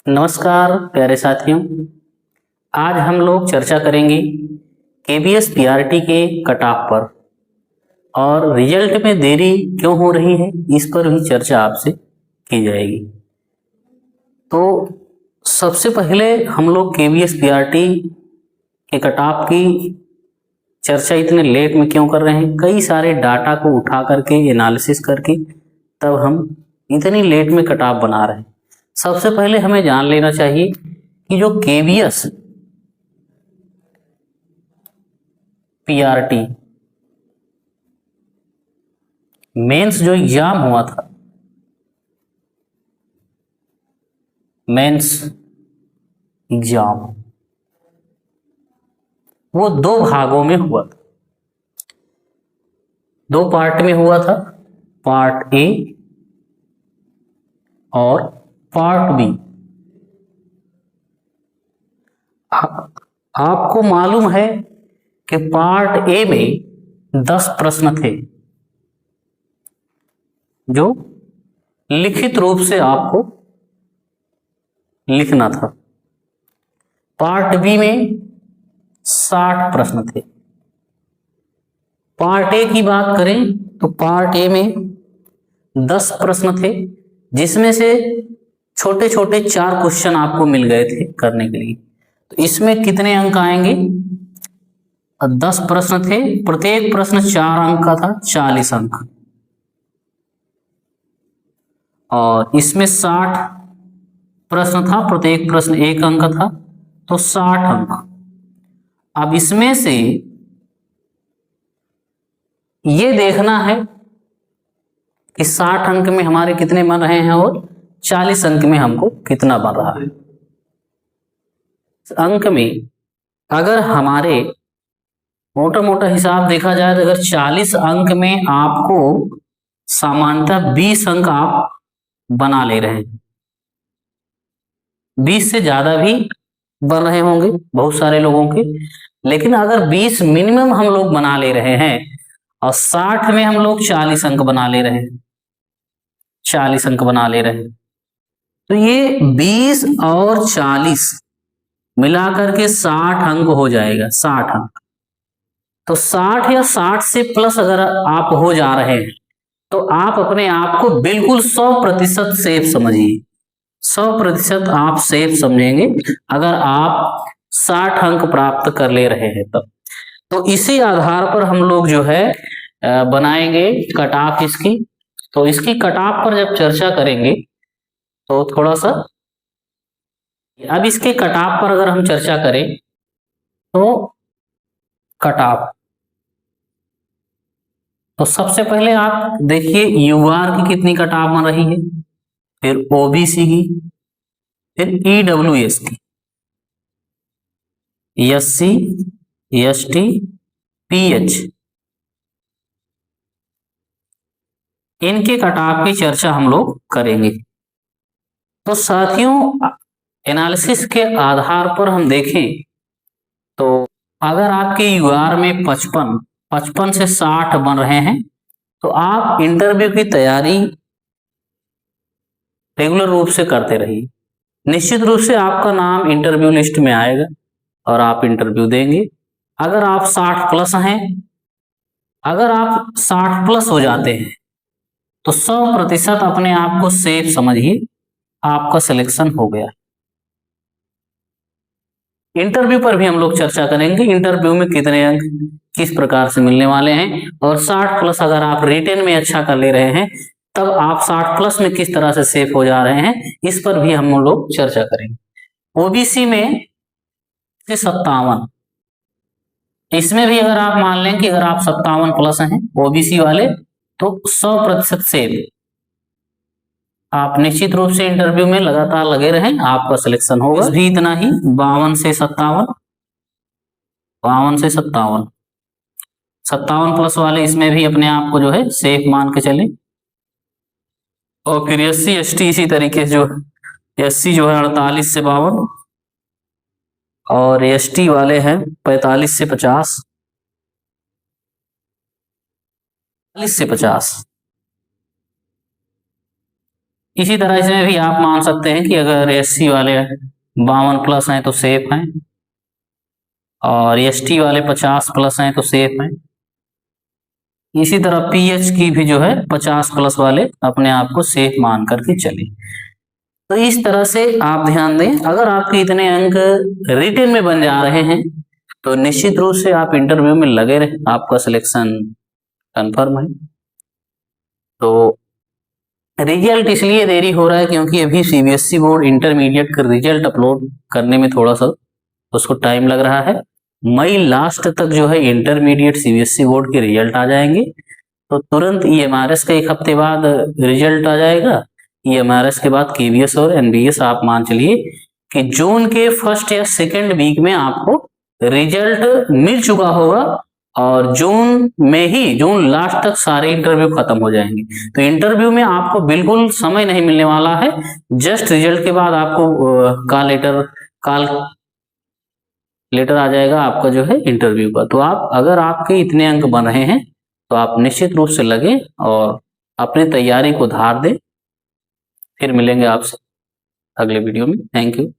नमस्कार प्यारे साथियों। आज हम लोग चर्चा करेंगे केबीएस पीआरटी के कट ऑफ पर और रिजल्ट में देरी क्यों हो रही है, इस पर भी चर्चा आपसे की जाएगी। तो सबसे पहले हम लोग केबीएस पीआरटी के कट ऑफ की चर्चा इतने लेट में क्यों कर रहे हैं। कई सारे डाटा को उठा करके एनालिसिस करके तब हम इतनी लेट में कट ऑफ बना रहे हैं। सबसे पहले हमें जान लेना चाहिए कि जो केबीएस पीआरटी मेंस जो एग्जाम हुआ था, मेंस एग्जाम, वो दो भागों में हुआ था, दो पार्ट में हुआ था, पार्ट ए और पार्ट बी। आपको मालूम है कि पार्ट ए में 10 प्रश्न थे जो लिखित रूप से आपको लिखना था। पार्ट बी में 60 प्रश्न थे। पार्ट ए की बात करें तो पार्ट ए में 10 प्रश्न थे, जिसमें से छोटे छोटे 4 क्वेश्चन आपको मिल गए थे करने के लिए। तो इसमें कितने अंक आएंगे? 10 प्रश्न थे, प्रत्येक प्रश्न 4 अंक का था, 40 अंक। और इसमें 60 प्रश्न था, प्रत्येक प्रश्न 1 अंक था, तो 60 अंक। अब इसमें से ये देखना है कि 60 अंक में हमारे कितने बन रहे हैं और 40 अंक में हमको कितना बन रहा है। अंक में अगर हमारे मोटा मोटा हिसाब देखा जाए तो अगर 40 अंक में आपको सामान्यतः 20 अंक आप बना ले रहे हैं, 20 से ज्यादा भी बन रहे होंगे बहुत सारे लोगों के, लेकिन अगर 20 मिनिमम हम लोग बना ले रहे हैं और 60 में हम लोग 40 अंक बना ले रहे हैं, 40 अंक बना ले रहे हैं, तो ये 20 और 40 मिलाकर के 60 अंक हो जाएगा। 60 अंक तो 60 या 60 से प्लस अगर आप हो जा रहे हैं तो आप अपने आप को बिल्कुल 100% सेफ समझिए। 100% आप सेफ समझेंगे अगर आप 60 अंक प्राप्त कर ले रहे हैं तब। तो इसी आधार पर हम लोग जो है बनाएंगे कट ऑफ इसकी। तो इसकी कट ऑफ पर जब चर्चा करेंगे तो थोड़ा सा, अब इसके कट ऑफ पर अगर हम चर्चा करें तो कट ऑफ, तो सबसे पहले आप देखिए यूआर की कितनी कट ऑफ बन रही है, फिर ओबीसी की, फिर ईडब्ल्यूएस की, एससी, एसटी, पीएच, इनके कट ऑफ की चर्चा हम लोग करेंगे। तो साथियों, एनालिसिस के आधार पर हम देखें तो अगर आपके यूआर में 55 से 60 बन रहे हैं तो आप इंटरव्यू की तैयारी रेगुलर रूप से करते रहिए। निश्चित रूप से आपका नाम इंटरव्यू लिस्ट में आएगा और आप इंटरव्यू देंगे। अगर आप 60 प्लस हैं, अगर आप 60 प्लस हो जाते हैं तो 100% अपने आप को सेफ समझिए, आपका सिलेक्शन हो गया। इंटरव्यू पर भी हम लोग चर्चा करेंगे, इंटरव्यू में कितने अंक किस प्रकार से मिलने वाले हैं, और 60 प्लस अगर आप रिटेन में अच्छा कर ले रहे हैं तब आप 60 प्लस में किस तरह से सेफ हो जा रहे हैं, इस पर भी हम लोग चर्चा करेंगे। ओबीसी में 57, इसमें भी अगर आप मान लें कि अगर आप 57 प्लस हैं ओबीसी वाले तो 100% सेफ। आप निश्चित रूप से इंटरव्यू में लगातार लगे रहें, आपका सिलेक्शन होगा। भी इतना ही 52 से 57, 52 से 57, 57 प्लस वाले इसमें भी अपने आप को जो है सेफ मान के चले। और फिर एससी एसटी इसी तरीके से, जो एससी जो है 48 से 52 और एसटी वाले हैं 45 से 50, 40 से 50। इसी तरह इसमें भी आप मान सकते हैं कि अगर एससी वाले 52+ हैं तो सेफ हैं, और एसटी वाले 50+ हैं तो सेफ हैं। इसी तरह पीएच की भी जो है 50+ वाले अपने आप को सेफ मान करके चले। तो इस तरह से आप ध्यान दें, अगर आपके इतने अंक रिटन में बन जा रहे हैं तो निश्चित रूप से आप इंटरव्यू में लगे रहे, आपका सिलेक्शन कंफर्म है। तो रिजल्ट इसलिए देरी हो रहा है क्योंकि अभी सीबीएसई बोर्ड इंटरमीडिएट का रिजल्ट अपलोड करने में थोड़ा सा उसको टाइम लग रहा है। मई लास्ट तक जो है इंटरमीडिएट सीबीएसई बोर्ड के रिजल्ट आ जाएंगे, तो तुरंत ईएमआरएस का 1 हफ्ते बाद रिजल्ट आ जाएगा। ईएमआरएस के बाद केवीएस और एनबीएस आप मान चलिए कि जून के फर्स्ट या सेकेंड वीक में आपको रिजल्ट मिल चुका होगा, और जून में ही, जून लास्ट तक सारे इंटरव्यू खत्म हो जाएंगे। तो इंटरव्यू में आपको बिल्कुल समय नहीं मिलने वाला है, जस्ट रिजल्ट के बाद आपको कॉल लेटर आ जाएगा आपका जो है इंटरव्यू का। तो आप, अगर आपके इतने अंक बन रहे हैं तो आप निश्चित रूप से लगे और अपनी तैयारी को धार दें। फिर मिलेंगे आपसे अगले वीडियो में। Thank you.